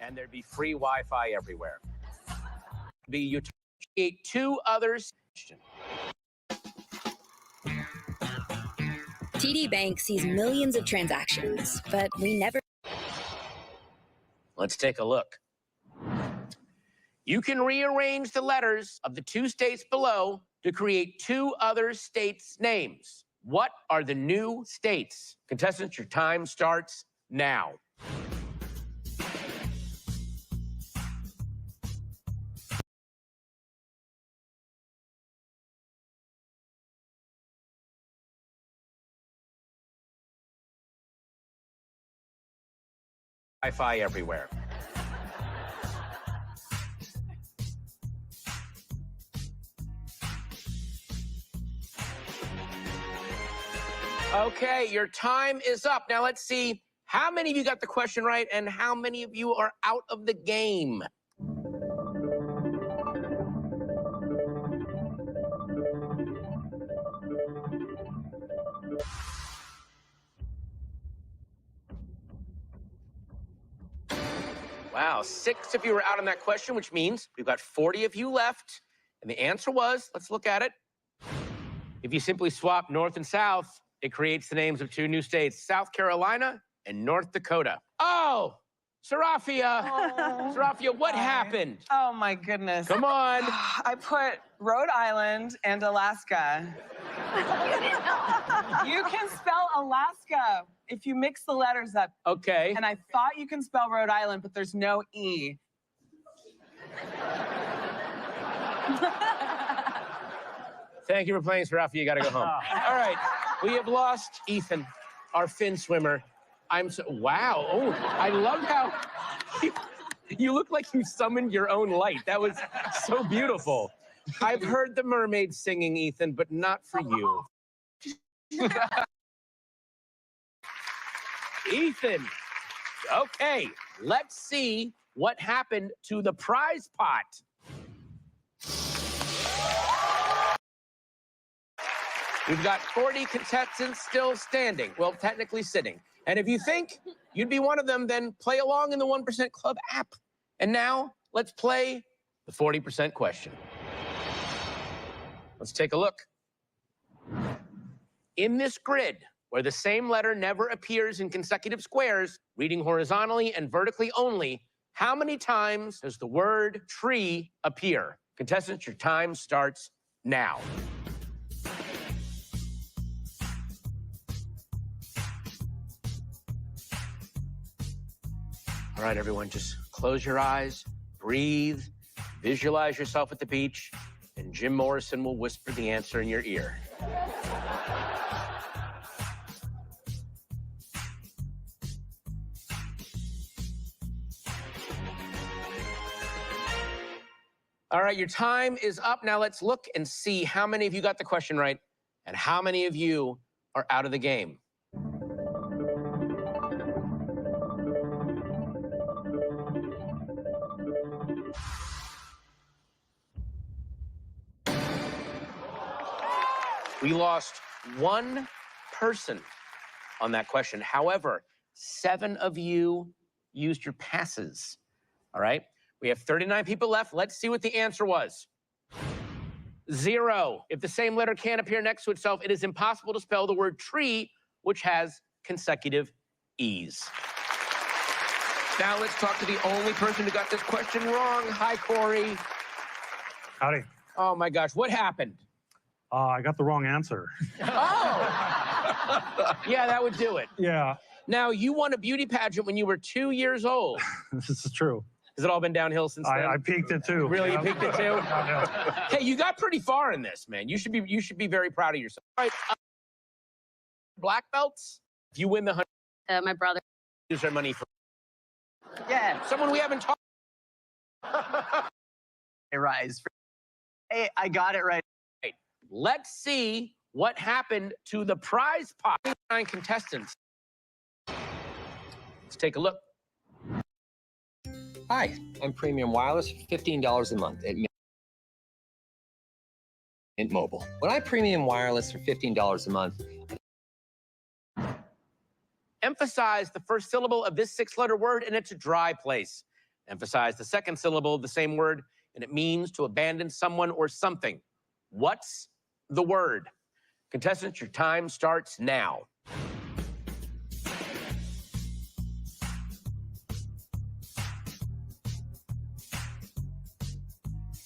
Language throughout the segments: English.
and there'd be free Wi-Fi everywhere. You create two others. TD Bank sees millions of transactions, but we never... Let's take a look. You can rearrange the letters of the two states below to create two other states' names. What are the new states? Contestants, your time starts now. Wi-Fi everywhere. Okay, your time is up. Now let's see how many of you got the question right and how many of you are out of the game. Wow, 6 of you are out on that question, which means we've got 40 of you left. And the answer was, let's look at it. If you simply swap North and South, it creates the names of two new states, South Carolina and North Dakota. Oh, Sarafia. Oh, Sarafia, what happened? Oh, my goodness. Come on. I put Rhode Island and Alaska. You can spell Alaska if you mix the letters up. Okay. And I thought you can spell Rhode Island, but there's no E. Thank you for playing, Sarafia. You got to go home. All right. We have lost Ethan, our fin swimmer. Wow. Oh, I love how you look like you summoned your own light. That was so beautiful. I've heard the mermaids singing, Ethan, but not for you. Ethan. Okay, let's see what happened to the prize pot. We've got 40 contestants still standing. Well, technically sitting. And if you think you'd be one of them, then play along in the 1% Club app. And now, let's play the 40% question. Let's take a look. In this grid, where the same letter never appears in consecutive squares, reading horizontally and vertically only, how many times does the word tree appear? Contestants, your time starts now. All right, everyone, just close your eyes, breathe, visualize yourself at the beach, and Jim Morrison will whisper the answer in your ear. All right, your time is up. Now let's look and see how many of you got the question right and how many of you are out of the game. We lost one person on that question. However, 7 of you used your passes. All right? We have 39 people left. Let's see what the answer was. 0. If the same letter can't appear next to itself, it is impossible to spell the word tree, which has consecutive E's. Now let's talk to the only person who got this question wrong. Hi, Corey. Howdy. Oh, my gosh. What happened? I got the wrong answer. Oh! Yeah, that would do it. Yeah. Now, you won a beauty pageant when you were 2 years old. This is true. Has it all been downhill since then? I peaked it too. Really, Yep. you peaked it too? Hey, you got pretty far in this, man. You should be very proud of yourself. All right, black belts. If you win the 100, my brother. use their money for. Yeah. Someone we haven't talked. Rise. Hey, I got it right. Let's see what happened to the prize pot. 9 contestants. Let's take a look. Hi, I'm Premium Wireless for $15 a month at Mint Mobile. When I Premium Wireless for $15 a month, Emphasize the first syllable of this 6-letter word, and it's a dry place. Emphasize the second syllable of the same word, and it means to abandon someone or something. What's the word? Contestants, your time starts now.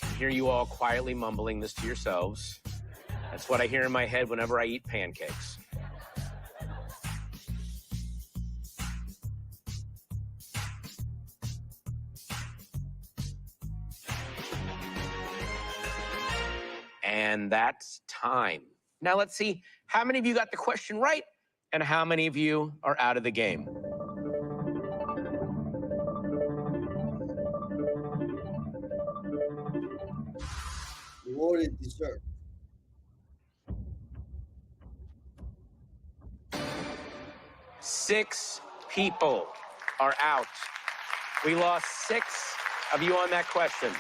I hear you all quietly mumbling this to yourselves. That's what I hear in my head whenever I eat pancakes. And that's time. Now let's see how many of you got the question right and how many of you are out of the game. What is dessert? Six people are out. We lost 6 of you on that question.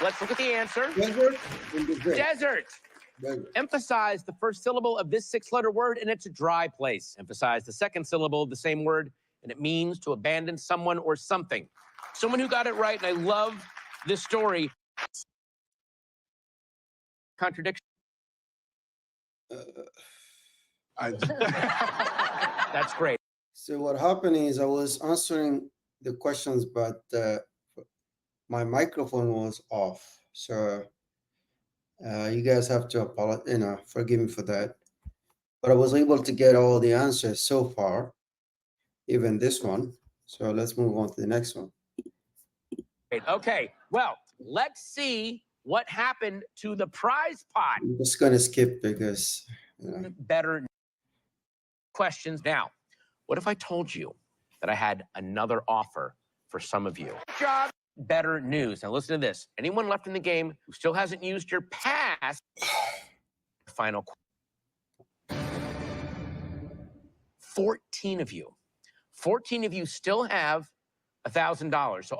Let's look at the answer. Desert and dessert. Desert. Desert. Emphasize the first syllable of this 6-letter word, and it's a dry place. Emphasize the second syllable of the same word, and it means to abandon someone or something. Someone who got it right, and I love this story. Contradiction. That's great. So what happened is I was answering the questions, but my microphone was off. So you guys have to apologize, forgive me for that. But I was able to get all the answers so far, even this one. So let's move on to the next one. Okay, well, let's see what happened to the prize pot. I'm just gonna skip because Better questions. Now, what if I told you that I had another offer for some of you? Good job. Better news. Now listen to this. Anyone left in the game who still hasn't used your pass, final 14 of you. 14 of you still have $1,000. So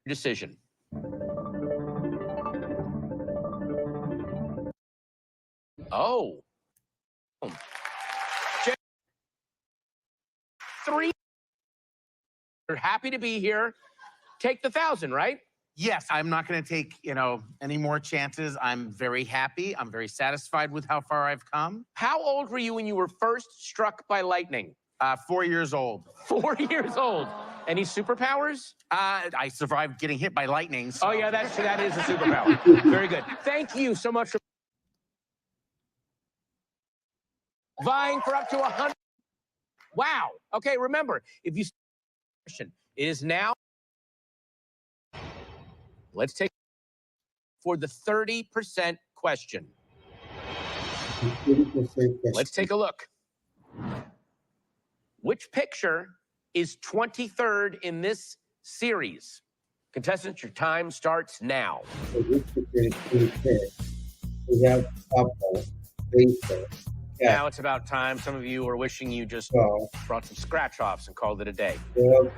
decision. Oh. 3. You're happy to be here. Take the 1,000, right? Yes, I'm not going to take, any more chances. I'm very happy. I'm very satisfied with how far I've come. How old were you when you were first struck by lightning? 4 years old. 4 years old. Any superpowers? I survived getting hit by lightning. So. Oh, yeah, that is a superpower. Very good. Thank you so much for vying for up to 100. Wow. Okay, remember, if you question, it is now. Let's take for the 30% question. 30%. Let's take a look. Which picture is 23rd in this series? Contestants, your time starts now. So this picture is we have softball, baseball. Yeah. Now it's about time. Some of you are wishing you just brought some scratch-offs and called it a day. Well,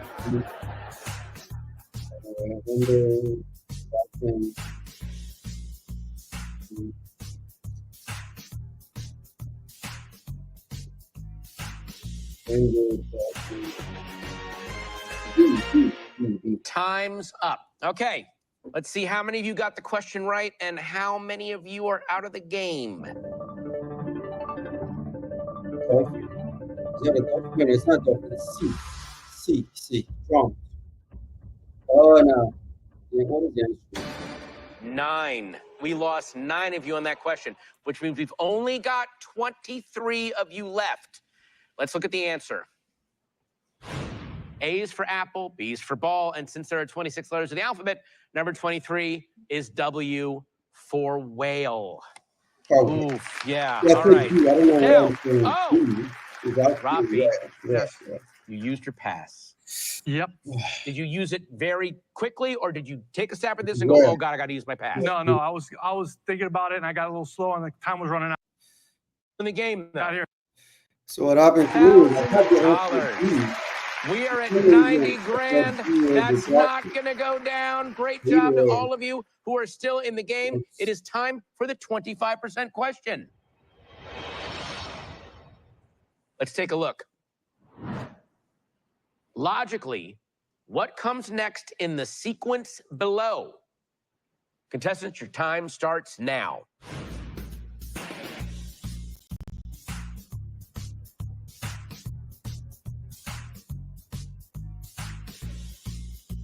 Time's up. Okay, let's see how many of you got the question right and how many of you are out of the game. It's not dolphin, it's C. Strong. Oh, no. Yeah, what is the answer? 9. We lost 9 of you on that question, which means we've only got 23 of you left. Let's look at the answer. A is for apple, B is for ball, and since there are 26 letters in the alphabet, number 23 is W for whale. Oh, Oof, yeah, yeah, all right. I don't know Now, what I'm saying. oh, Rafi. Yes. You used your pass. Yep. Did you use it very quickly, or did you take a stab at this and go, Yeah. oh, God, I got to use my pass? No, I was thinking about it and I got a little slow and the time was running out. In the game, though. Out here. So what happened to me is I had the $1,000. answer We are at 90 grand. That's not going to go down. Great job to all of you who are still in the game. It is time for the 25% question. Let's take a look. Logically, what comes next in the sequence below? Contestants, your time starts now.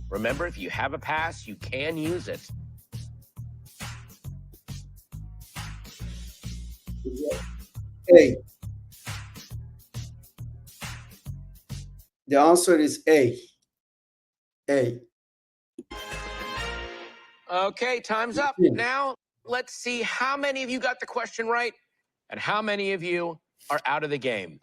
Remember, if you have a pass, you can use it. A. The answer is A. A. Okay, time's up. Yeah. Now, let's see how many of you got the question right and how many of you are out of the game.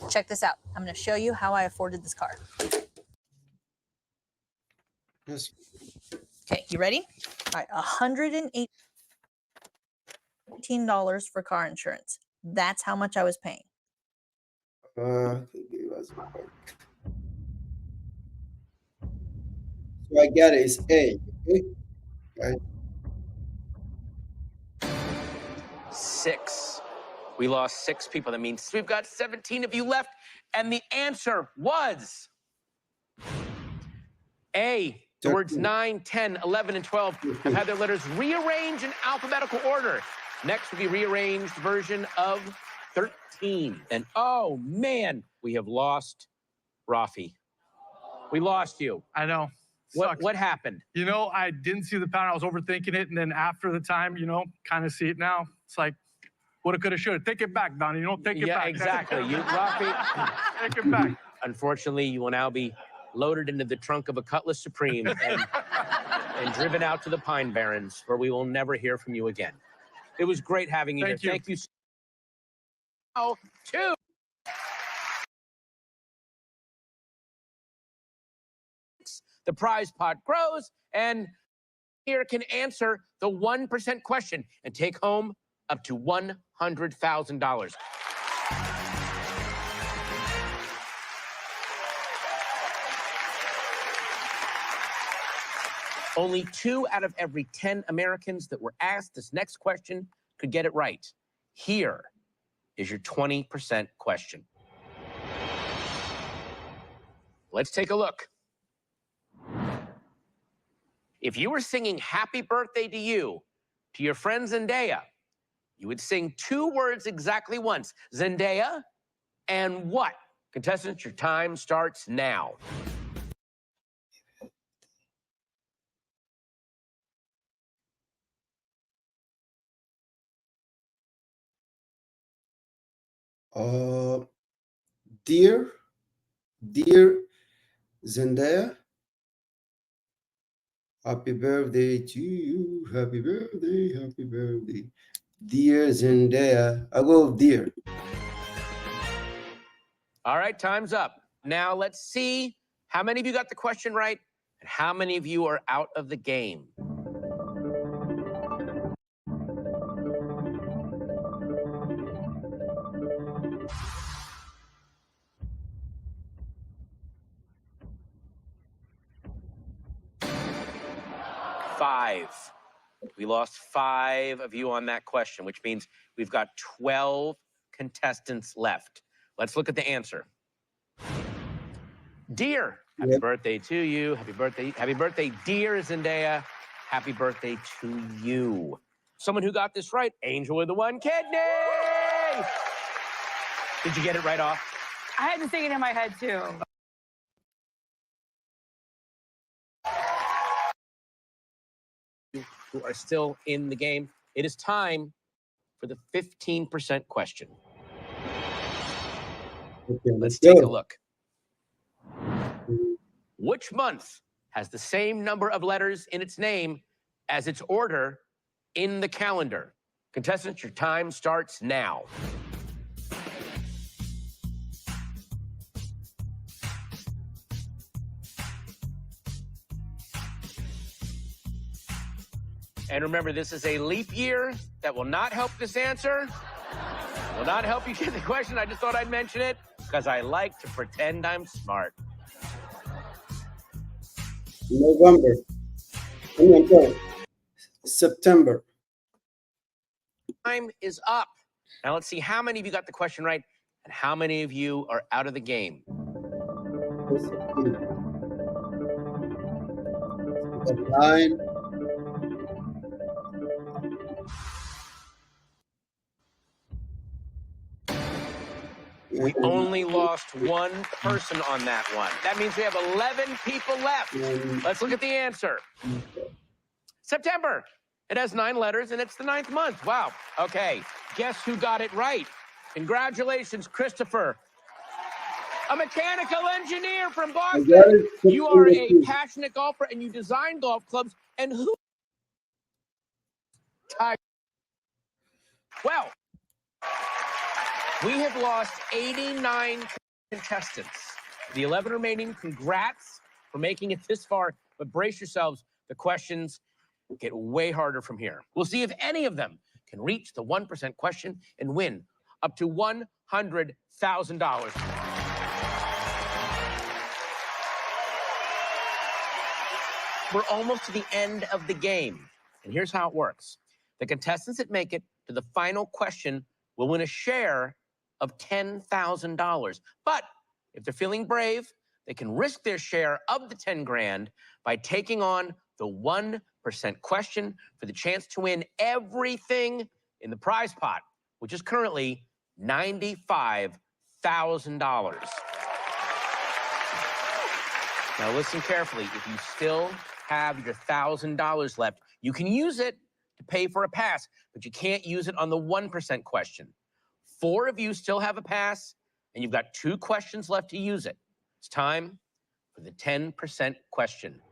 Check this out. I'm going to show you how I afforded this car. Yes. Okay, you ready? All right, $118 for car insurance. That's how much I was paying. So I get it. It's A. Okay? Right. 6. We lost 6 people. That means we've got 17 of you left. And the answer was A. The words 9, 10, 11, and 12 have had their letters rearranged in alphabetical order. Next will be rearranged version of 13. And oh, man, we have lost Rafi. We lost you. I know. What happened? You know, I didn't see the pattern. I was overthinking it. And then after the time, you know, kind of see it now. It's like, woulda, coulda, shoulda. Take it back, Donnie. You know, take it Yeah, back. exactly. You, Rafi, Take it back. unfortunately, you will now be loaded into the trunk of a Cutlass Supreme and driven out to the Pine Barrens, where we will never hear from you again. It was great having you Thank here. you. Thank you. Oh, 2. The prize pot grows, and here can answer the 1% question and take home up to $100,000. Only 2 out of every 10 Americans that were asked this next question could get it right. Here is your 20% question. Let's take a look. If you were singing Happy Birthday to You to your friend Zendaya, you would sing 2 words exactly once. Zendaya and what? Contestants, your time starts now. Dear Zendaya, happy birthday to you. Happy birthday, happy birthday. Dear Zendaya. I go with dear. All right, time's up. Now let's see how many of you got the question right and how many of you are out of the game. Five. We lost 5 of you on that question, which means we've got 12 contestants left. Let's look at the answer. Dear, happy Yep. birthday to you. Happy birthday, dear Zendaya. Happy birthday to you. Someone who got this right, Angel with the 1 kidney. Did you get it right off? I had to sing it in my head too. Who are still in the game. It is time for the 15% question. Okay, Let's go. take a look. Which month has the same number of letters in its name as its order in the calendar? Contestants, your time starts now. And remember, this is a leap year. That will not help this answer. Will not help you get the question. I just thought I'd mention it because I like to pretend I'm smart. November. Come on, go. September. Time is up. Now let's see how many of you got the question right and how many of you are out of the game. Nine. We only lost one person on that one. That means we have 11 people left. Let's look at the answer. September. It has 9 letters, and it's the 9th month. Wow. Okay. Guess who got it right? Congratulations, Christopher. A mechanical engineer from Boston. You are a passionate golfer, and you design golf clubs. And who? Well, we have lost 89 contestants. The 11 remaining, congrats for making it this far, but brace yourselves. The questions get way harder from here. We'll see if any of them can reach the 1% question and win up to $100,000. We're almost to the end of the game. And here's how it works. The contestants that make it to the final question will win a share of $10,000. But if they're feeling brave, they can risk their share of the 10 grand by taking on the 1% question for the chance to win everything in the prize pot, which is currently $95,000. Now listen carefully. If you still have your $1,000 left, you can use it to pay for a pass, but you can't use it on the 1% question. 4 of you still have a pass, and you've got 2 questions left to use it. It's time for the 10% question.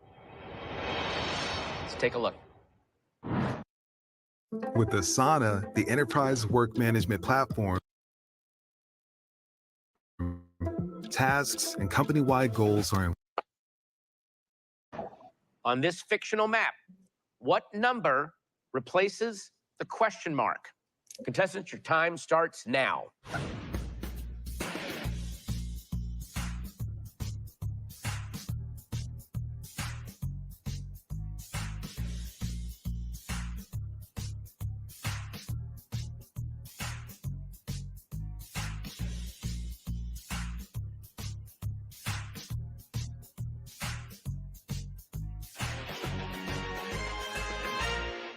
Let's take a look. With Asana, the enterprise work management platform, tasks and company-wide goals are in. On this fictional map, what number replaces the question mark? Contestants, your time starts now.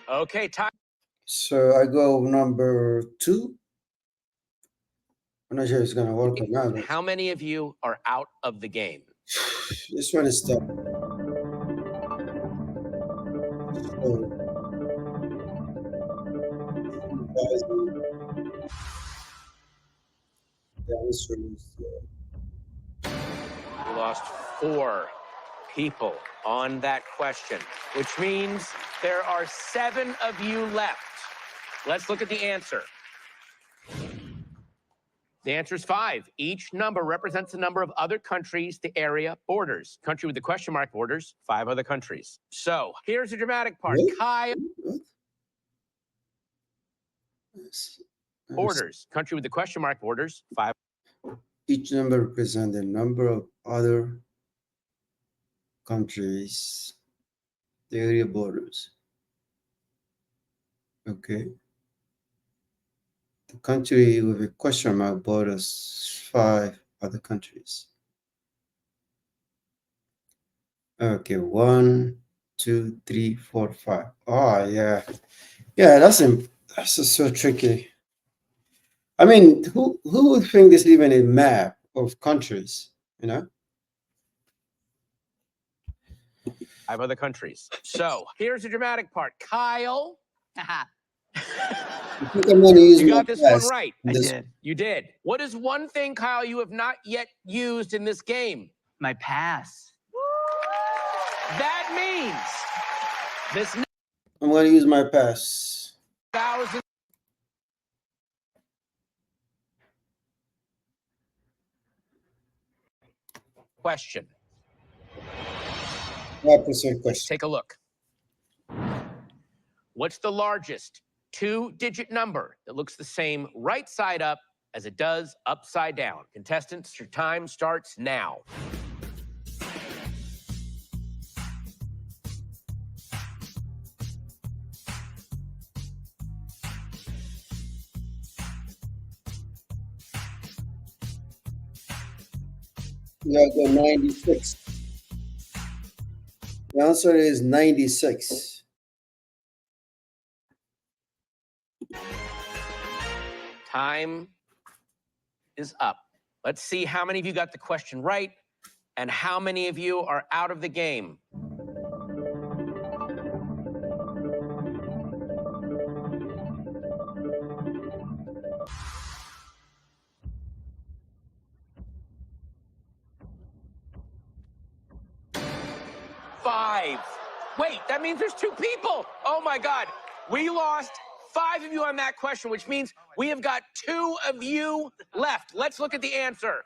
Okay, time. So I go number 2. I'm not sure it's gonna work or not. But How many of you are out of the game? this one is tough. So, the answer is We lost 4 people on that question, which means there are 7 of you left. Let's look at the answer. The answer is 5. Each number represents the number of other countries the area borders. Country with the question mark borders 5 other countries. So here's the dramatic part. Really? Kyle what? Yes. borders. Country with the question mark borders 5. Each number represents the number of other countries, the area borders. Okay. The country with a question mark borders 5 other countries. Okay, 1, 2, 3, 4, 5. Oh yeah, yeah. That's just so tricky. I mean, who would think there's even a map of countries? You know. 5 other countries. So here's the dramatic part. Kyle, I think I'm gonna use you my got this one best. right. This- You did. What is one thing, Kyle, you have not yet used in this game? My pass. That means this I'm gonna use my pass. 1,000 question. 5% Let's question. take a look. What's the largest 2-digit number that looks the same right side up as it does upside down? Contestants, your time starts now. Yeah, I got 96. The answer is 96. Time is up. Let's see how many of you got the question right and how many of you are out of the game. Five. Wait, that means there's 2 people. Oh my God. We lost 5 of you on that question, which means we have got 2 of you left. Let's look at the answer.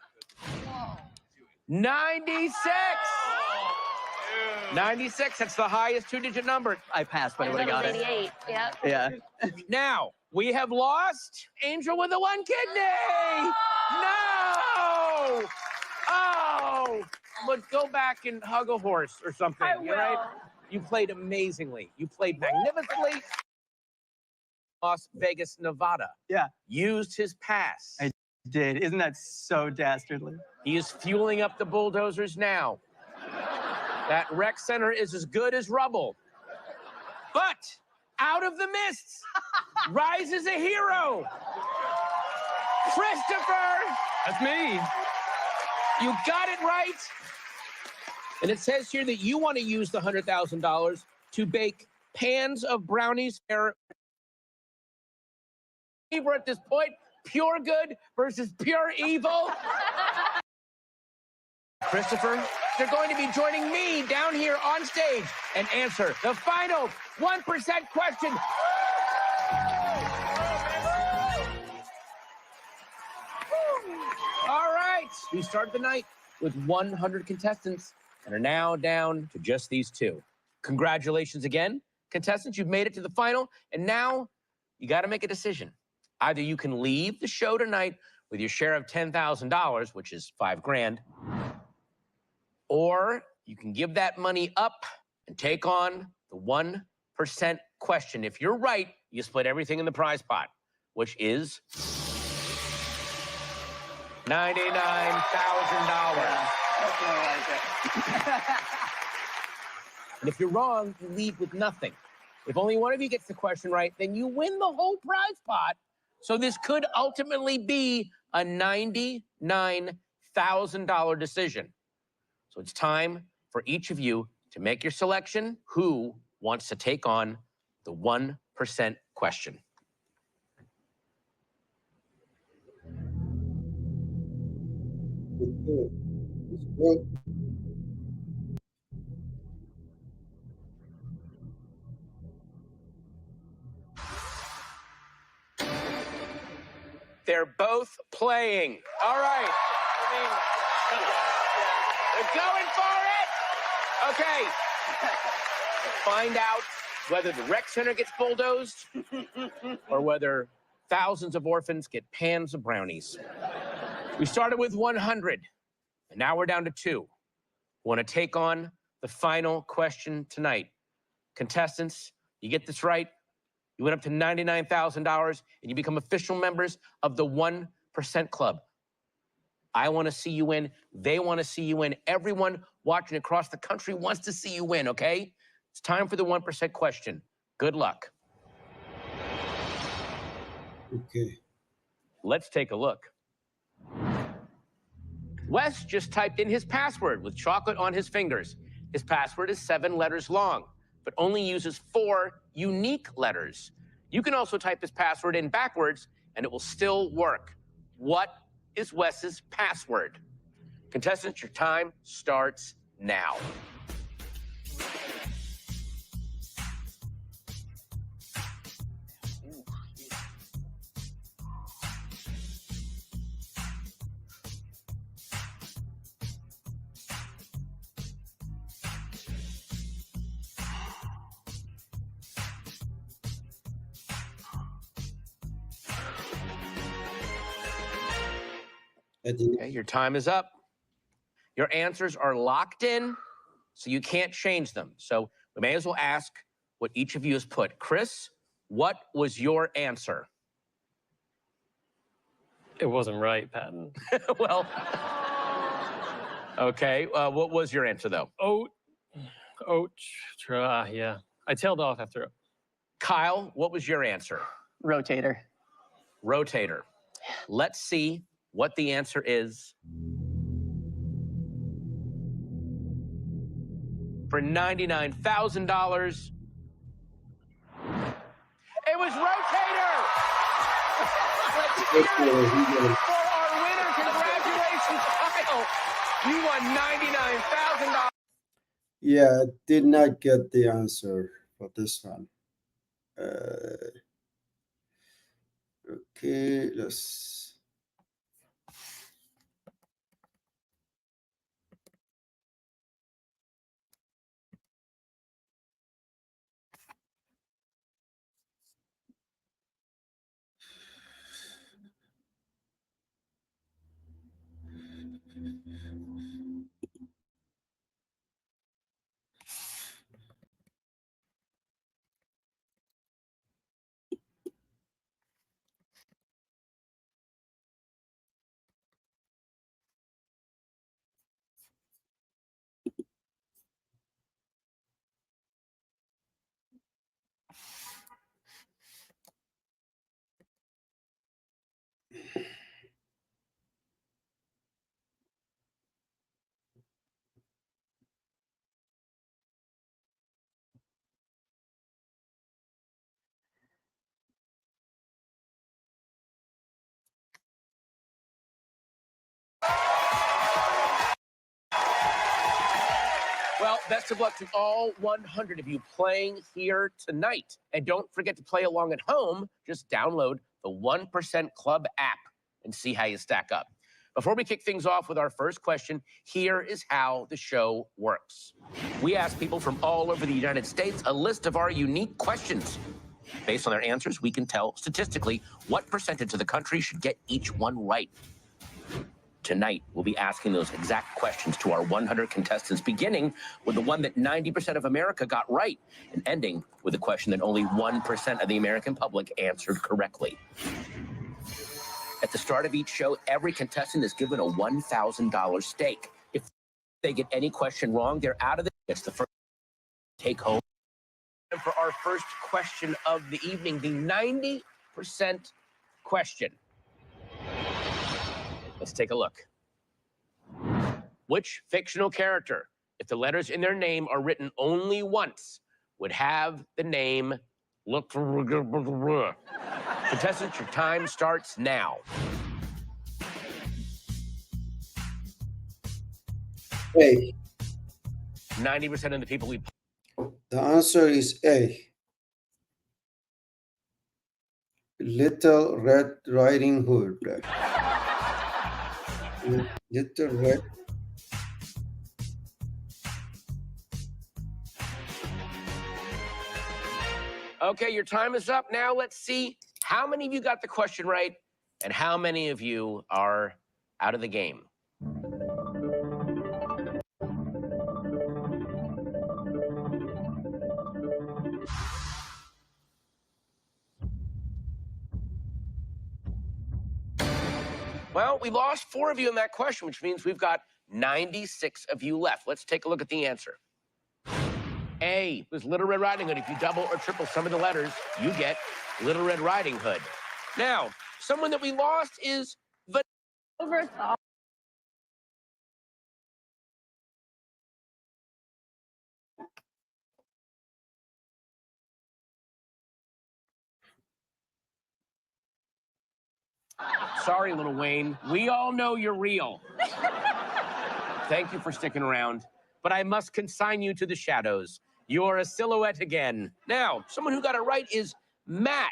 96. 96, that's the highest 2-digit number. I passed, but I would have got it. 88. Yeah. Yeah. Now, we have lost Angel with the 1 kidney. No! Oh! But go back and hug a horse or something. I all right? will. You played amazingly. You played magnificently. Las Vegas, Nevada. Yeah. Used his pass. I did. Isn't that so dastardly? He is fueling up the bulldozers now. That rec center is as good as rubble. But out of the mists rises a hero. Christopher! That's me. You got it right. And it says here that you want to use the $100,000 to bake pans of brownies. We're at this point, pure good versus pure evil. Christopher, you're going to be joining me down here on stage and answer the final 1% question. All right, we started the night with 100 contestants and are now down to just these 2. Congratulations again, contestants. You've made it to the final, and now you got to make a decision. Either you can leave the show tonight with your share of $10,000, which is $5 grand, or you can give that money up and take on the 1% question. If you're right, you split everything in the prize pot, which is $99,000. And if you're wrong, you leave with nothing. If only one of you gets the question right, then you win the whole prize pot. So this could ultimately be a $99,000 decision. So it's time for each of you to make your selection. Who wants to take on the 1% question? Okay. It's good. They're both playing. All right. They're going for it. Okay. Find out whether the rec center gets bulldozed or whether thousands of orphans get pans of brownies. We started with 100, and now we're down to 2. We want to take on the final question tonight. Contestants, you get this right, you went up to $99,000, and you become official members of the 1% Club. I want to see you win. They want to see you win. Everyone watching across the country wants to see you win, okay? It's time for the 1% question. Good luck. Okay. Let's take a look. Wes just typed in his password with chocolate on his fingers. His password is 7 letters long, but only uses 4 unique letters. You can also type his password in backwards, and it will still work. What is Wes's password? Contestants, your time starts now. Okay, your time is up. Your answers are locked in, so you can't change them. So we may as well ask what each of you has put. Chris, what was your answer? It wasn't right, Patton. Well, Okay. What was your answer, though? Yeah. I tailed off after Kyle, what was your answer? rotator. Rotator. Let's see what the answer is. For $99,000, it was rotator. Let's hear it for our winner. Congratulations, Kyle. You won $99,000. Yeah, I did not get the answer for this one. Okay, let's. Well, best of luck to all 100 of you playing here tonight. And don't forget to play along at home. Just download the 1% Club app and see how you stack up. Before we kick things off with our first question, here is how the show works. We ask people from all over the United States a list of our unique questions. Based on their answers, we can tell statistically what percentage of the country should get each one right. Tonight, we'll be asking those exact questions to our 100 contestants, beginning with the one that 90% of America got right, and ending with a question that only 1% of the American public answered correctly. At the start of each show, every contestant is given a $1,000 stake. If they get any question wrong, they're out of it's the first take home. And for our first question of the evening, the 90% question. Let's take a look. Which fictional character, if the letters in their name are written only once, would have the name look for? Contestants, your time starts now. A. 90% of the people we. The answer is A. Little Red Riding Hood. Little Red. Okay, your time is up. Now let's see how many of you got the question right and how many of you are out of the game. Well, we lost 4 of you in that question, which means we've got 96 of you left. Let's take a look at the answer. A was Little Red Riding Hood. If you double or triple some of the letters, you get Little Red Riding Hood. Now, someone that we lost is Overthought. Sorry, Little Wayne. We all know you're real. Thank you for sticking around, but I must consign you to the shadows. You're a silhouette again. Now, someone who got it right is Matt,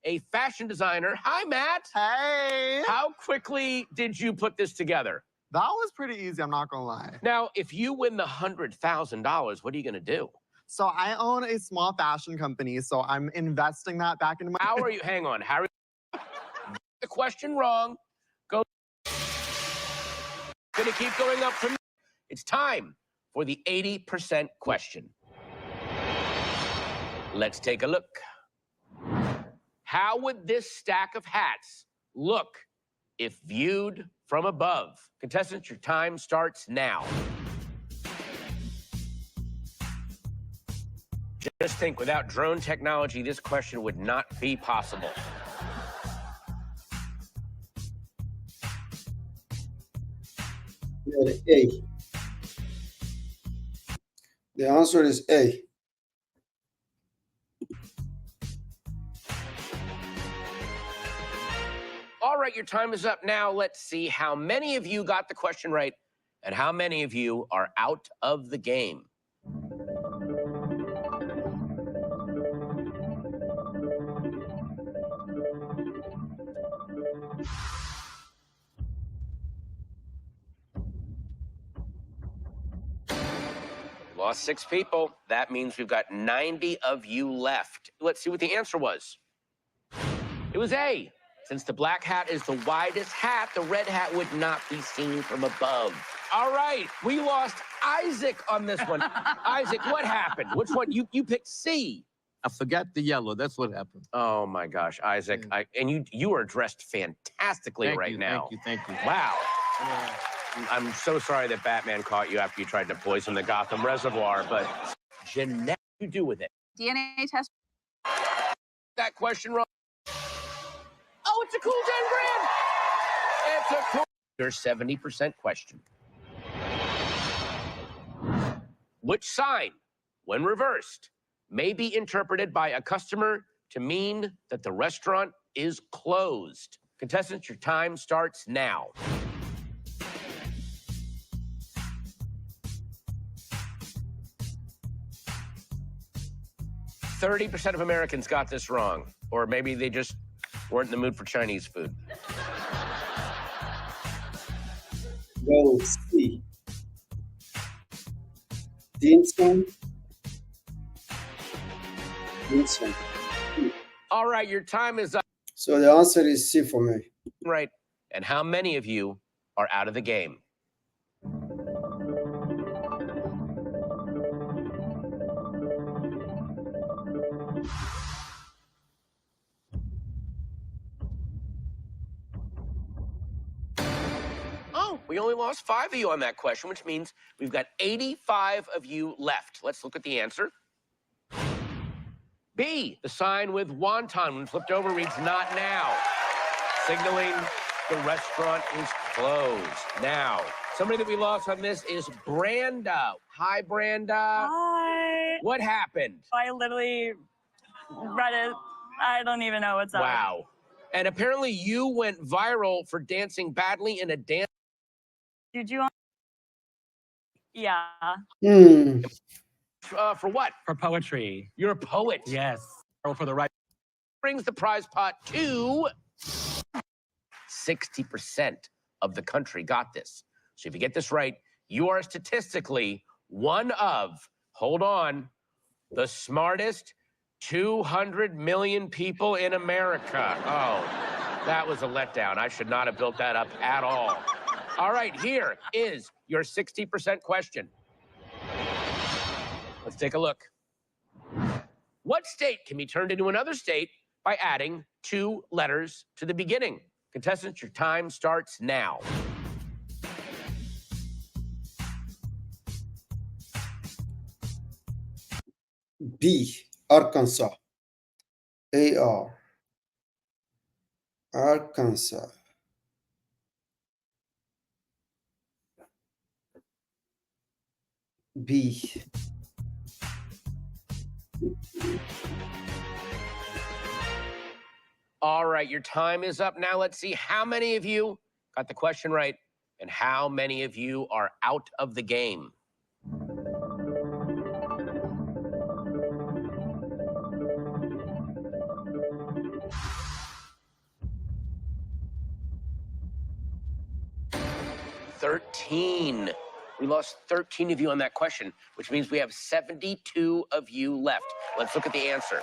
a fashion designer. Hi, Matt. Hey. How quickly did you put this together? That was pretty easy, I'm not gonna lie. Now, if you win the $100,000, what are you gonna do? So I own a small fashion company, so I'm investing that back into my... How are you? Hang on, Harry. The question wrong. Go. Gonna keep going up from. It's time for the 80% question. Let's take a look. How would this stack of hats look if viewed from above. Contestants, your time starts now. Just think, without drone technology, this question would not be possible. Yeah, A. The answer is A. All right, your time is up now. Let's see how many of you got the question right and how many of you are out of the game. Lost 6 people. That means we've got 90 of you left. Let's see what the answer was. It was A. Since the black hat is the widest hat, the red hat would not be seen from above. All right, we lost Isaac on this one. Isaac, what happened? Which one? You picked C. I forgot the yellow. That's what happened. Oh my gosh, Isaac. You are dressed fantastically right now. Thank you. Wow. I'm so sorry that Batman caught you after you tried to poison the Gotham Reservoir, but Jeanette, what do you do with it? DNA test. That question wrong. Oh, it's a cool 10 grand. It's a cool. Your 70% question. Which sign, when reversed, may be interpreted by a customer to mean that the restaurant is closed? Contestants, your time starts now. %30 of Americans got this wrong, or maybe they just weren't in the mood for Chinese food. Go C. Dim sum. All right, your time is up. So the answer is C for me. Right. And how many of you are out of the game? Oh, we only lost 5 of you on that question, which means we've got 85 of you left. Let's look at the answer. B, the sign with wonton when flipped over reads not now, signaling the restaurant is closed. Now, somebody that we lost on this is Branda. Hi, Branda. Hi. What happened? I literally read it. I don't even know what's up. Wow. And apparently you went viral for dancing badly in a dance. Did you? Yeah. For what? For poetry. You're a poet. Yes. Or for the right. Brings the prize pot to 60% of the country got this. So if you get this right, you are statistically one of, hold on, the smartest 200 million people in America. Oh, that was a letdown. I should not have built that up at all. All right, here is your 60% question. Let's take a look. What state can be turned into another state by adding 2 letters to the beginning? Contestants, your time starts now. B. Arkansas. AR. Arkansas. B. All right, your time is up now. Let's see how many of you got the question right and how many of you are out of the game. We lost 13 of you on that question, which means we have 72 of you left. Let's look at the answer.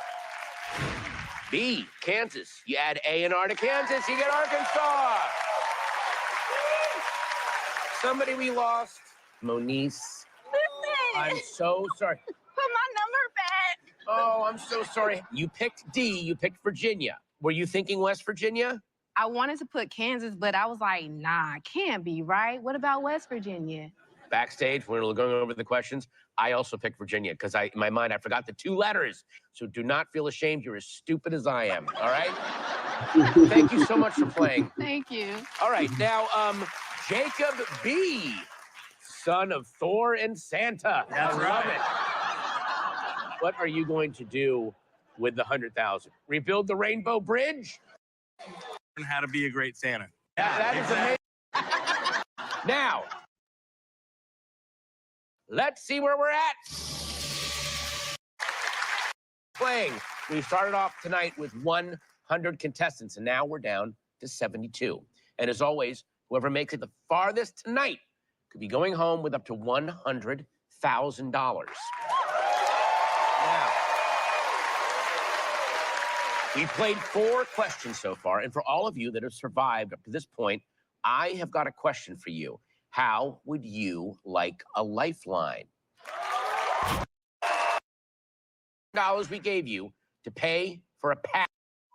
B, Kansas. You add A and R to Kansas, you get Arkansas. Somebody we lost. Moniece. I'm so sorry. Put my number back. Oh, I'm so sorry. You picked D, you picked Virginia. Were you thinking West Virginia? I wanted to put Kansas, but I was like, nah, can't be, right? What about West Virginia? Backstage, when we're going over the questions, I also picked Virginia because in my mind, I forgot the 2 letters. So do not feel ashamed. You're as stupid as I am. All right? Thank you so much for playing. Thank you. All right. Now, Jacob B., son of Thor and Santa. That's I love it. What are you going to do with the 100,000? Rebuild the Rainbow Bridge? Learn how to be a great Santa. That is amazing. Now, let's see where we're at. Playing. We started off tonight with 100 contestants, and now we're down to 72. And as always, whoever makes it the farthest tonight could be going home with up to $100,000. Now, we played 4 questions so far, and for all of you that have survived up to this point, I have got a question for you. How would you like a lifeline? $100 we gave you to pay for a pass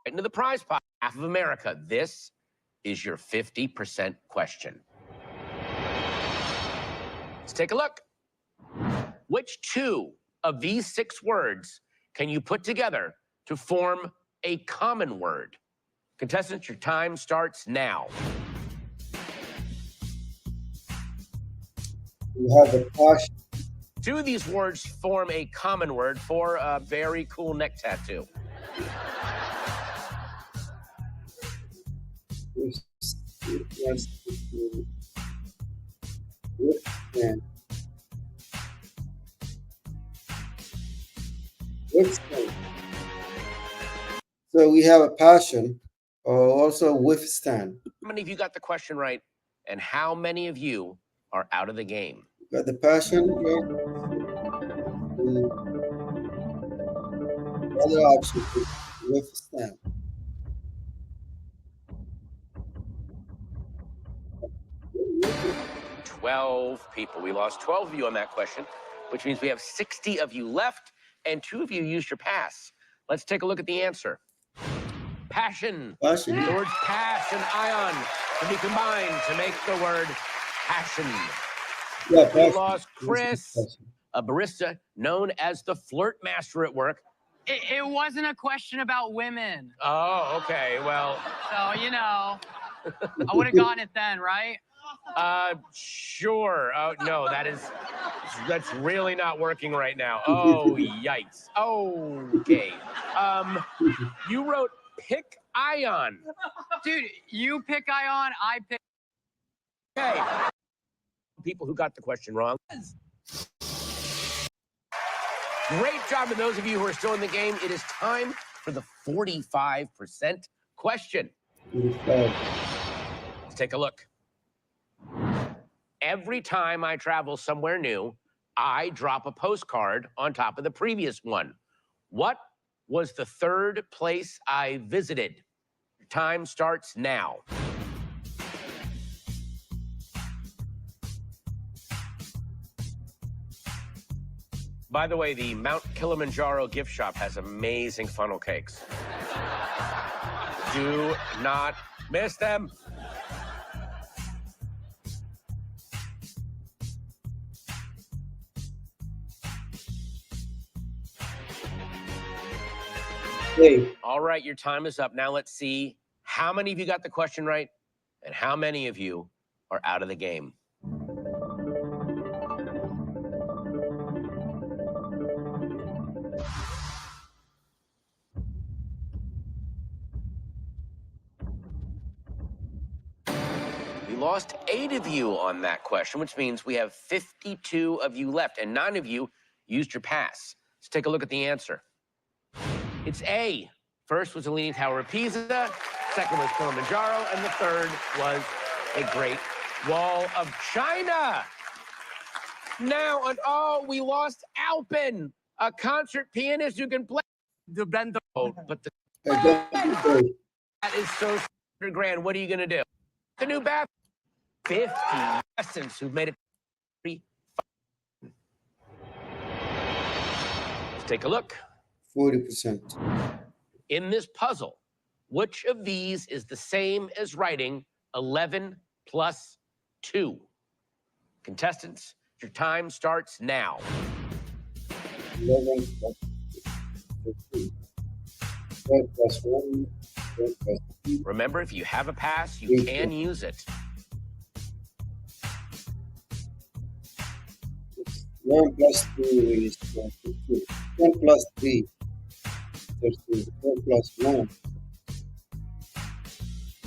right into the prize pot, half of America. This is your 50% question. Let's take a look. Which 2 of these 6 words can you put together to form a common word? Contestants, your time starts now. We have a passion. 2 of these words form a common word for a very cool neck tattoo. So we have a passion, or also withstand. How many of you got the question right? And how many of you are out of the game? Got the passion. The other option is withstand. – 12 people. We lost 12 of you on that question, which means we have 60 of you left, and 2 of you used your pass. Let's take a look at the answer. Passion. Passion. The words pass and ion can be combined to make the word passion. Yeah, We passion. lost Chris, a barista known as the flirt master at work. It wasn't a question about women. Oh, okay. Well, So, you know, I would have gotten it then, right? sure. Oh, no, that's really not working right now. Oh, yikes. Okay. You wrote pick ion. Dude, you pick Ion, I pick. Okay. People who got the question wrong. Great job to those of you who are still in the game. It is time for the 45% question. Let's take a look. Every time I travel somewhere new, I drop a postcard on top of the previous one. What was the 3rd place I visited? Time starts now. By the way, the Mount Kilimanjaro gift shop has amazing funnel cakes. Do not miss them. Hey, All right, your time is up. Now let's see how many of you got the question right and how many of you are out of the game. We lost 8 of you on that question, which means we have 52 of you left, and 9 of you used your pass. Let's take a look at the answer. It's A. First was the Leaning Tower of Pisa, second was Kilimanjaro, and the 3rd was a Great Wall of China. Now, we lost Alpen, a concert pianist who can play the bento. But that is so grand. What are you going to do? The new bath. 50 contestants who've made it. Let's take a look. 40%. In this puzzle, Which of these is the same as writing 11 plus 2? Contestants, your time starts now. 11 plus 2. 12 plus 1. 12 plus 2. Remember, if you have a pass, you can use it. 1 plus 2 is 22. 10 plus 3 is 13. 4 plus 1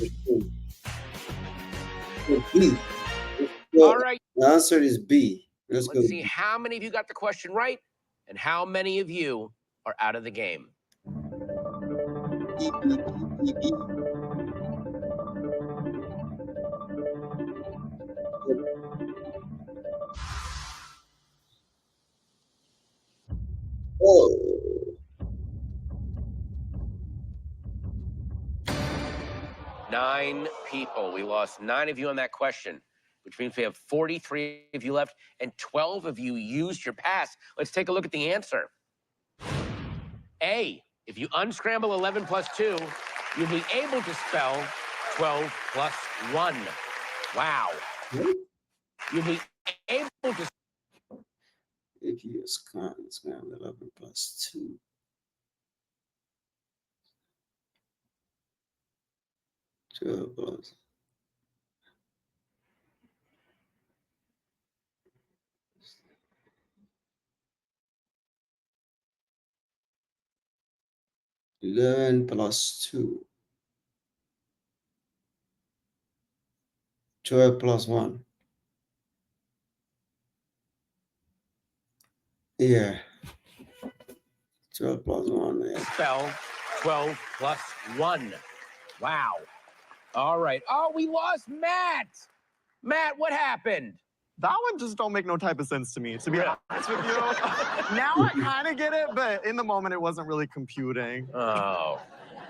is 13. So B. All right. The answer is B. Let's go. Let's see how many of you got the question right and how many of you are out of the game. B, B, B, B, B. Oh. 9 people. We lost 9 of you on that question, which means we have 43 of you left, and 12 of you used your pass. Let's take a look at the answer. A, if you unscramble 11 plus 2, you'll be able to spell 12 plus 1. Wow. You'll be able to. If you scan 11 plus 2. Plus 11 plus 2. 12 plus 1. Yeah. 12 plus 1. Yeah. Spell 12 plus 1. Wow. All right. Oh, we lost Matt. Matt, what happened? That one just don't make no type of sense to me, to be honest with you. Now I kind of get it, but in the moment it wasn't really computing. Oh,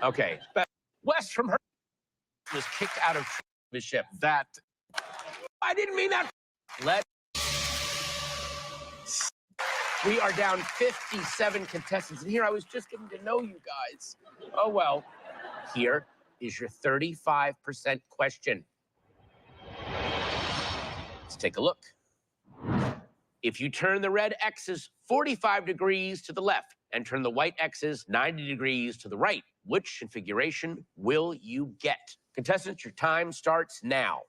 okay. But Wes from her was kicked out of his ship. That. I didn't mean that. We are down 57 contestants. And here I was just getting to know you guys. Oh, well. Here is your 35% question. Let's take a look. If you turn the red X's 45 degrees to the left and turn the white X's 90 degrees to the right, which configuration will you get? Contestants, your time starts now.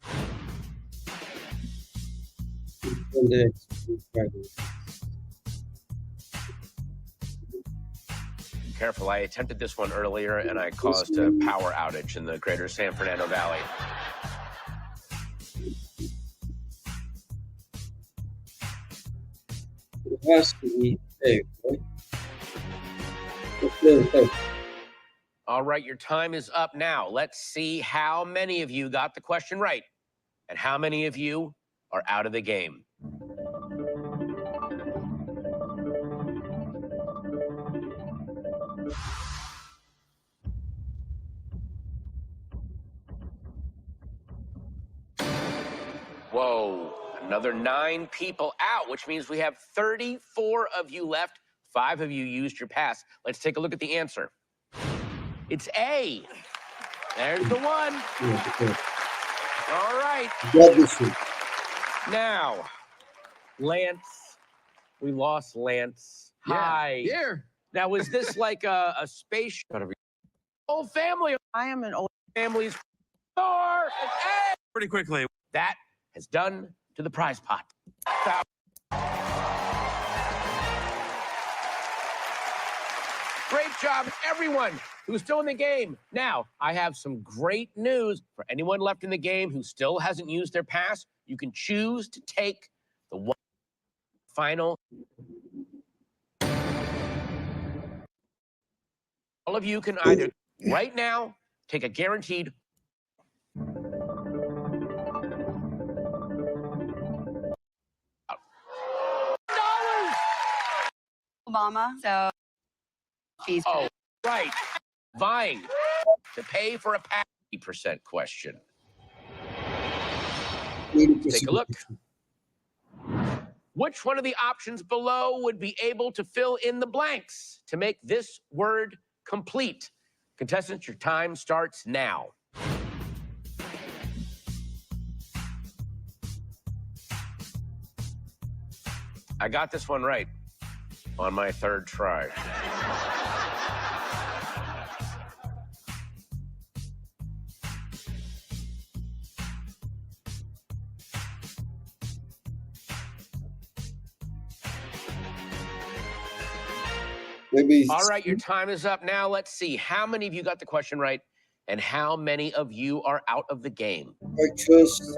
Careful, I attempted this one earlier and I caused a power outage in the greater San Fernando Valley. It has to be A, right? It's A. All right, your time is up now. Let's see how many of you got the question right and how many of you are out of the game. Whoa, another 9 people out, which means we have 34 of you left. 5 of you used your pass. Let's take a look at the answer. It's A. There's the one. All right. Now, Lance. We lost Lance. Hi. Here. Now, was this like a space? Whole family. I am an old Family's door. Pretty quickly. That has done to the prize pot. Great job, everyone who's still in the game. Now, I have some great news for anyone left in the game who still hasn't used their pass. You can choose to take the one final. All of you can either right now take a guaranteed Obama, so she's Oh, right. Vying to pay for a 50% question. Take a look. Which one of the options below would be able to fill in the blanks to make this word complete? Contestants, your time starts now. I got this one right on my third try. Maybe. All right, your time is up now. Let's see. How many of you got the question right? And how many of you are out of the game? I chose.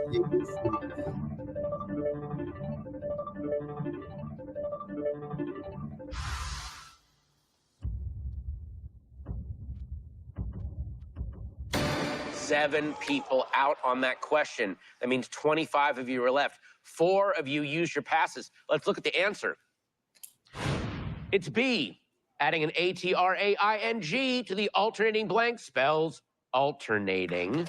Seven people out on that question. That means 25 of you are left. 4 of you used your passes. Let's look at the answer. It's B. Adding an A-T-R-A-I-N-G to the alternating blank spells alternating.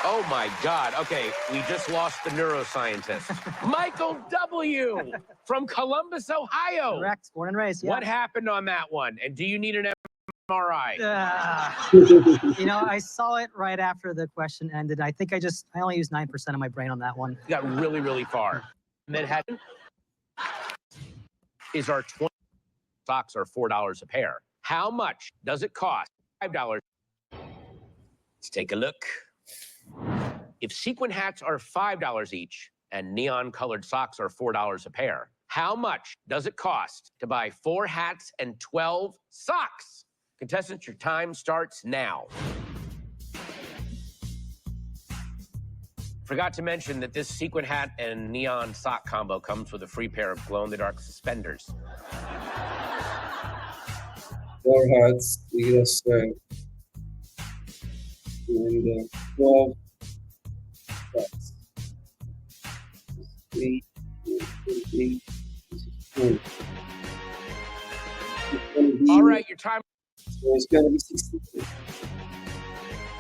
Oh my God. Okay, we just lost the neuroscientist. Michael W. from Columbus, Ohio. Correct. Born and raised. Yeah. What happened on that one? And do you need an MRI? You know, I saw it right after the question ended. I think I only used 9% of my brain on that one. You got really, really far. Manhattan is our 20 socks are $4 a pair. How much does it cost? $5. Let's take a look. If sequin hats are $5 each and neon colored socks are $4 a pair, how much does it cost to buy 4 hats and 12 socks? Contestants, your time starts now. Forgot to mention that this sequin hat and neon sock combo comes with a free pair of glow-in-the-dark suspenders. 4 hats, you get us and 12 socks. 8, 8, 16. All right, your time. So it's gonna be 68.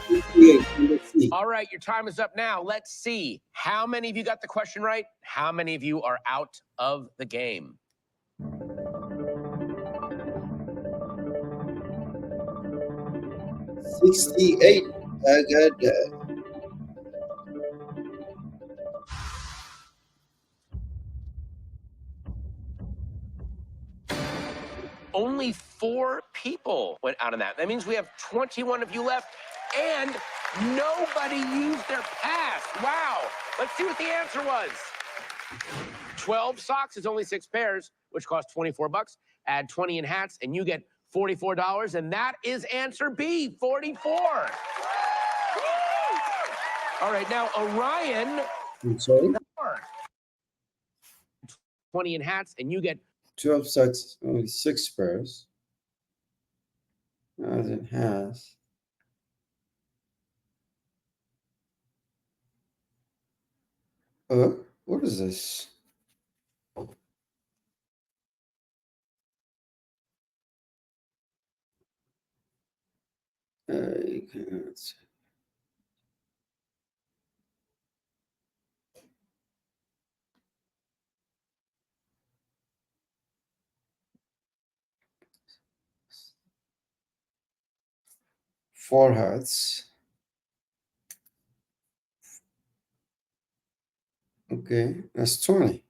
68. Let's see. All right, your time is up now. Let's see. How many of you got the question right? How many of you are out of the game? $68. I got that. Only 4 people went out on that. That means we have 21 of you left, and nobody used their pass. Wow. Let's see what the answer was. 12 socks is only 6 pairs, which cost $24. Add 20 in hats, and you get $44, and that is answer B, 44. All right, now Orion. I'm sorry? 20 in hats, and you get 12 socks, only 6 pairs. As it has. What is this? You cannot see. Four hats. Okay, that's 20.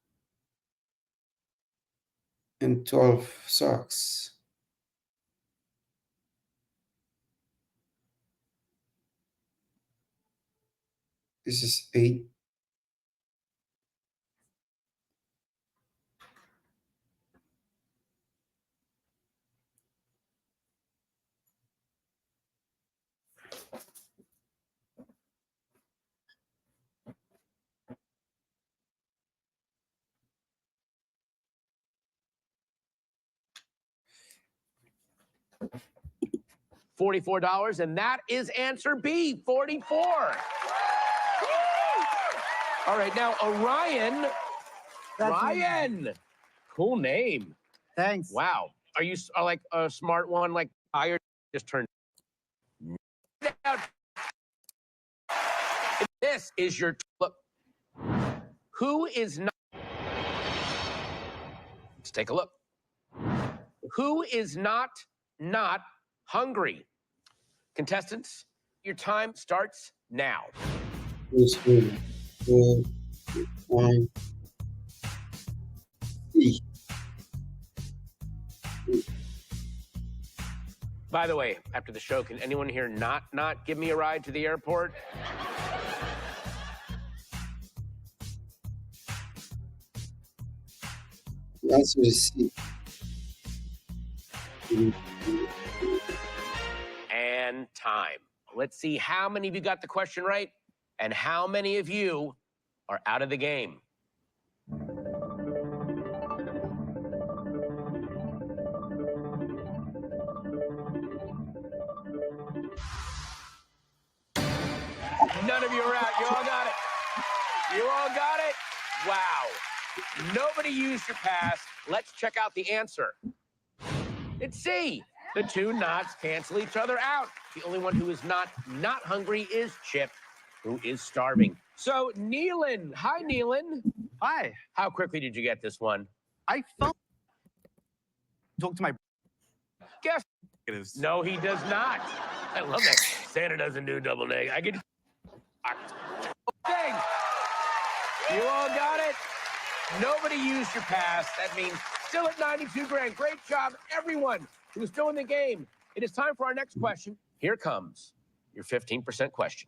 And 12 socks. This is 8. $44, and that is answer B, 44. All right, now Orion. Ryan. Cool name. Thanks. Wow. Are you like a smart one, like I just turned out? This is your look. Who is not? Let's take a look. Who is not Hungary. Contestants, your time starts now. Yes, 3, 2, 1. C. By the way, after the show, can anyone here not give me a ride to the airport? The answer is C. And time. Let's see how many of you got the question right and how many of you are out of the game. None of you are out. You all got it. You all got it. Wow. Nobody used your pass. Let's check out the answer. It's C. The two knots cancel each other out. The only one who is not hungry is Chip, who is starving. So, Neelan. Hi, Neelan. Hi. How quickly did you get this one? I felt talk to my Guess. Negatives. No, he does not. I love that. Santa doesn't do double negative. I can. Thing. You all got it. Nobody used your pass. That means still at 92 grand. Great job, everyone who's still in the game. It is time for our next question. Here comes your 15% question.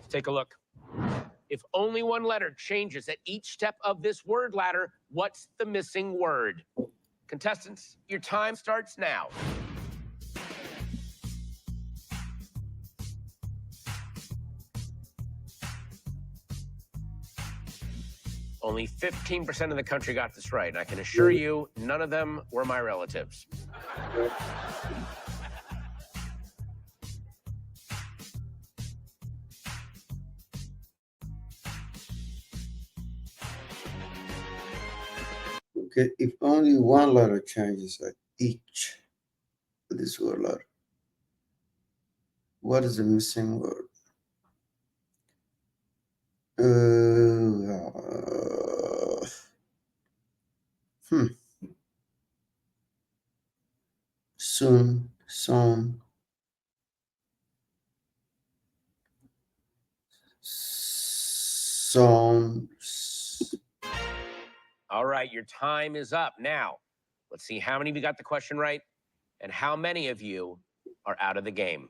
Take a look. If only one letter changes at each step of this word ladder, what's the missing word? Contestants, your time starts now. Only 15% of the country got this right. And I can assure you, none of them were my relatives. Okay, if only one letter changes at each of this word letter, what is the missing word? Soon, soon, All right, your time is up. Now, let's see how many of you got the question right and how many of you are out of the game.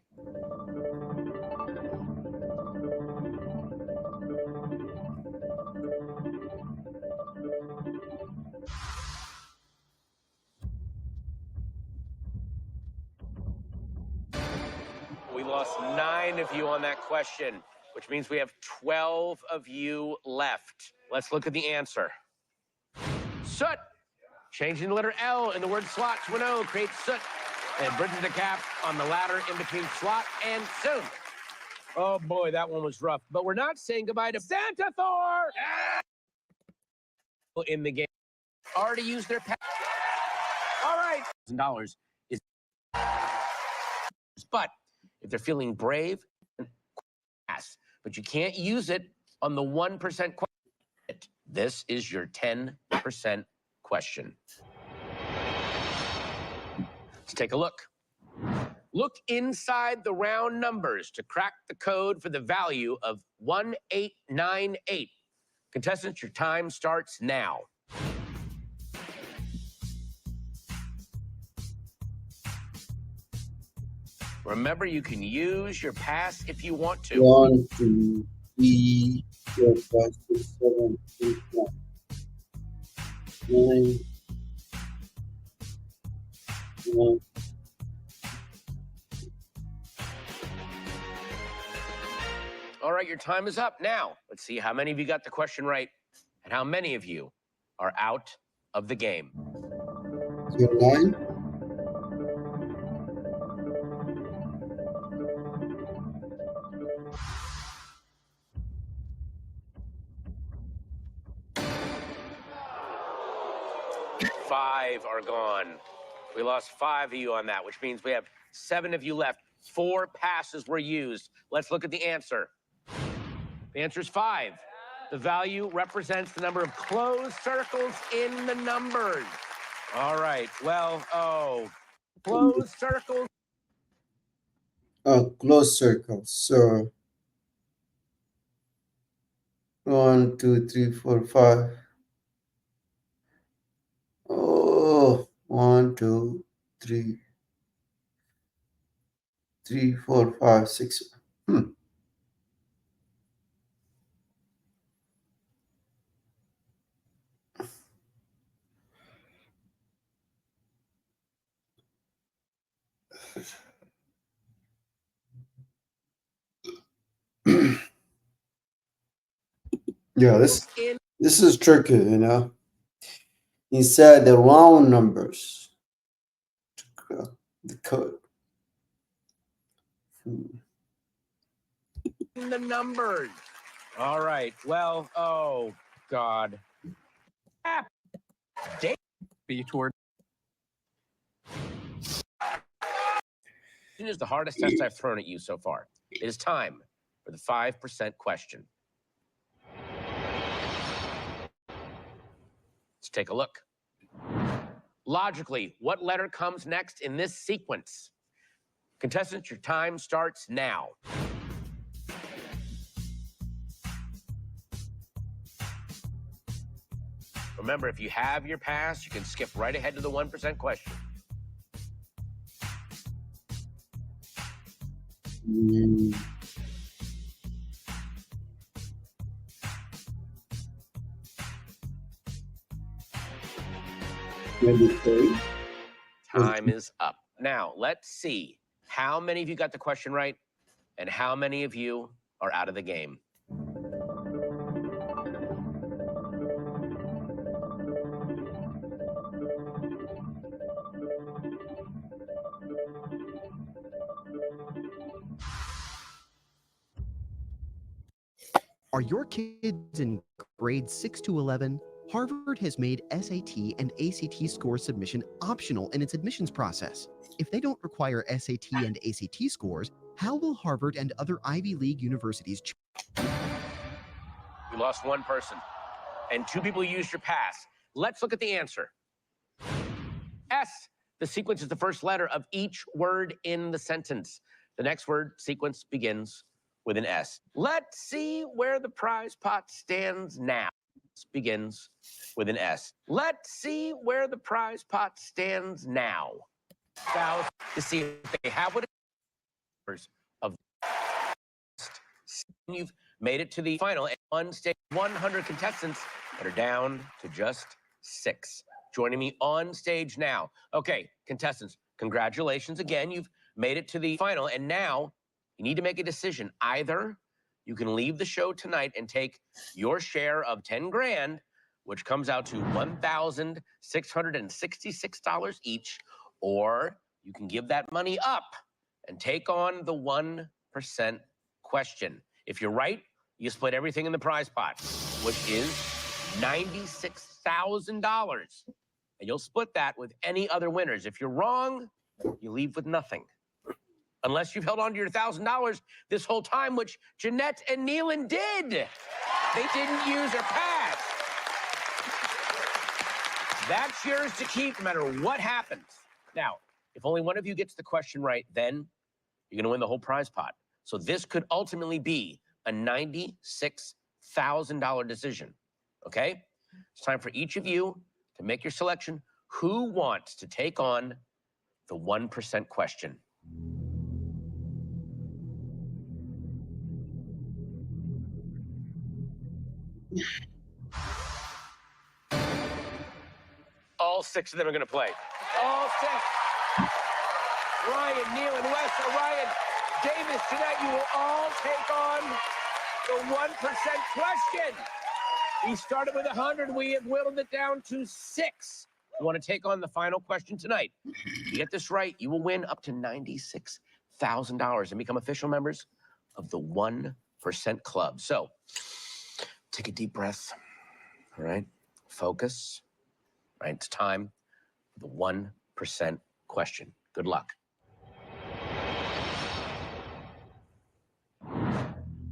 We lost 9 of you on that question, which means we have 12 of you left. Let's look at the answer. Soot. Changing the letter L in the word slot to an O creates soot and bridges the gap on the ladder in between slot and soon. Oh boy, that one was rough. But we're not saying goodbye to Santa Thor in the game. Already used their pass. All right. $1,000 is. But if they're feeling brave, pass. But you can't use it on the 1% question. This is your 10% question. Let's take a look. Look inside the round numbers to crack the code for the value of 1898. Contestants, your time starts now. Remember, you can use your pass if you want to. 1, 2, 3, 4, 5, 6, 7, 8, 9, 1. All right, your time is up. Now, let's see how many of you got the question right and how many of you are out of the game. 9. Five are gone. We lost 5 of you on that, which means we have 7 of you left. 4 passes were used. Let's look at the answer. The answer is 5. The value represents the number of closed circles in the numbers. All right. Well, Closed circles. Closed circle. So 1, 2, 3, 4, 5. Oh, 1, 2, 3, 3, 4, 5, 6. Yeah, this is tricky, you know. He said the round numbers. The code. The numbers. All right. Well, oh God. Be toward. This is the hardest test I've thrown at you so far. It is time for the 5% question. Let's take a look. Logically, what letter comes next in this sequence? Contestants, your time starts now. Remember, if you have your pass, you can skip right ahead to the 1% question. Maybe 3. Time is up. Now, let's see how many of you got the question right and how many of you are out of the game. Are your kids in grades 6 to 11? Harvard has made SAT and ACT score submission optional in its admissions process. If they don't require SAT and ACT scores, how will Harvard and other Ivy League universities You lost one person, and 2 people used your pass. Let's look at the answer. S. The sequence is the first letter of each word in the sentence. The next word sequence begins with an S. Let's see where the prize pot stands now. This begins with an S. Let's see where the prize pot stands now. To see if they have what it is of. You've made it to the final and on stage 100 contestants that are down to just 6. Joining me on stage now. Okay, contestants, congratulations again. You've made it to the final, and now you need to make a decision. Either you can leave the show tonight and take your share of 10 grand, which comes out to $1,666 each, or you can give that money up and take on the 1% question. If you're right, you split everything in the prize pot, which is $96,000. And you'll split that with any other winners. If you're wrong, you leave with nothing. Unless you've held on to your $1,000 this whole time, which Jeanette and Neelan did. They didn't use their pass. That's yours to keep no matter what happens. Now, if only one of you gets the question right, then you're going to win the whole prize pot. So this could ultimately be a $96,000 decision, okay? It's time for each of you to make your selection. Who wants to take on the 1% question? All 6 of them are going to play. All 6. Ryan, Neelan, Wes, Ryan, Davis, Jeanette, you will all take on the 1% question. We started with 100. We have whittled it down to 6. You want to take on the final question tonight. If you get this right, you will win up to $96,000 and become official members of the 1% Club. So take a deep breath. All right. Focus. All right. It's time for the 1% question. Good luck.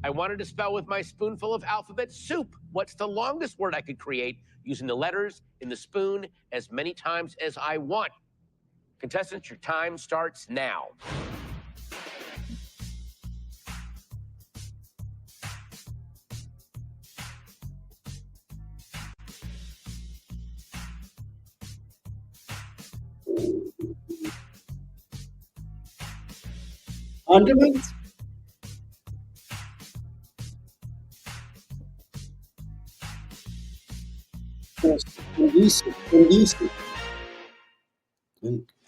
I wanted to spell with my spoonful of alphabet soup. What's the longest word I could create using the letters in the spoon as many times as I want? Contestants, your time starts now. Condiments? Yes, conducive.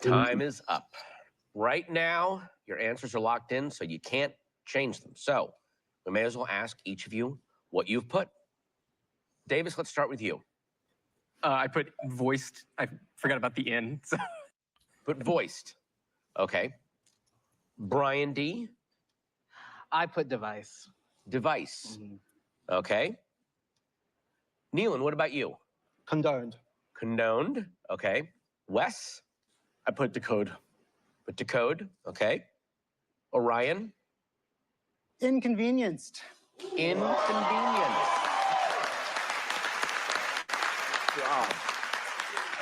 Time is up. Right now, your answers are locked in, so you can't change them. So we may as well ask each of you what you've put. Davis, let's start with you. I put voiced. I forgot about the N. So. Put voiced. Okay. Brian D. I put device. Device. Okay. Neelan, what about you? Condoned. Condoned. Okay. Wes? I put decode. Put decode. Okay. Orion? Inconvenienced. Inconvenience. God.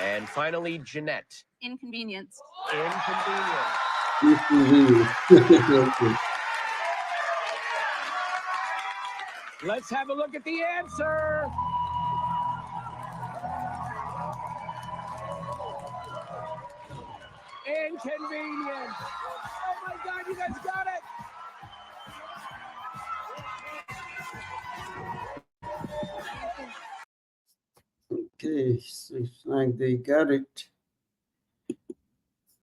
And finally, Jeanette. Inconvenience. Inconvenience. Let's have a look at the answer. Inconvenience. Oh my God, you guys got it. Okay, so it's like they got it.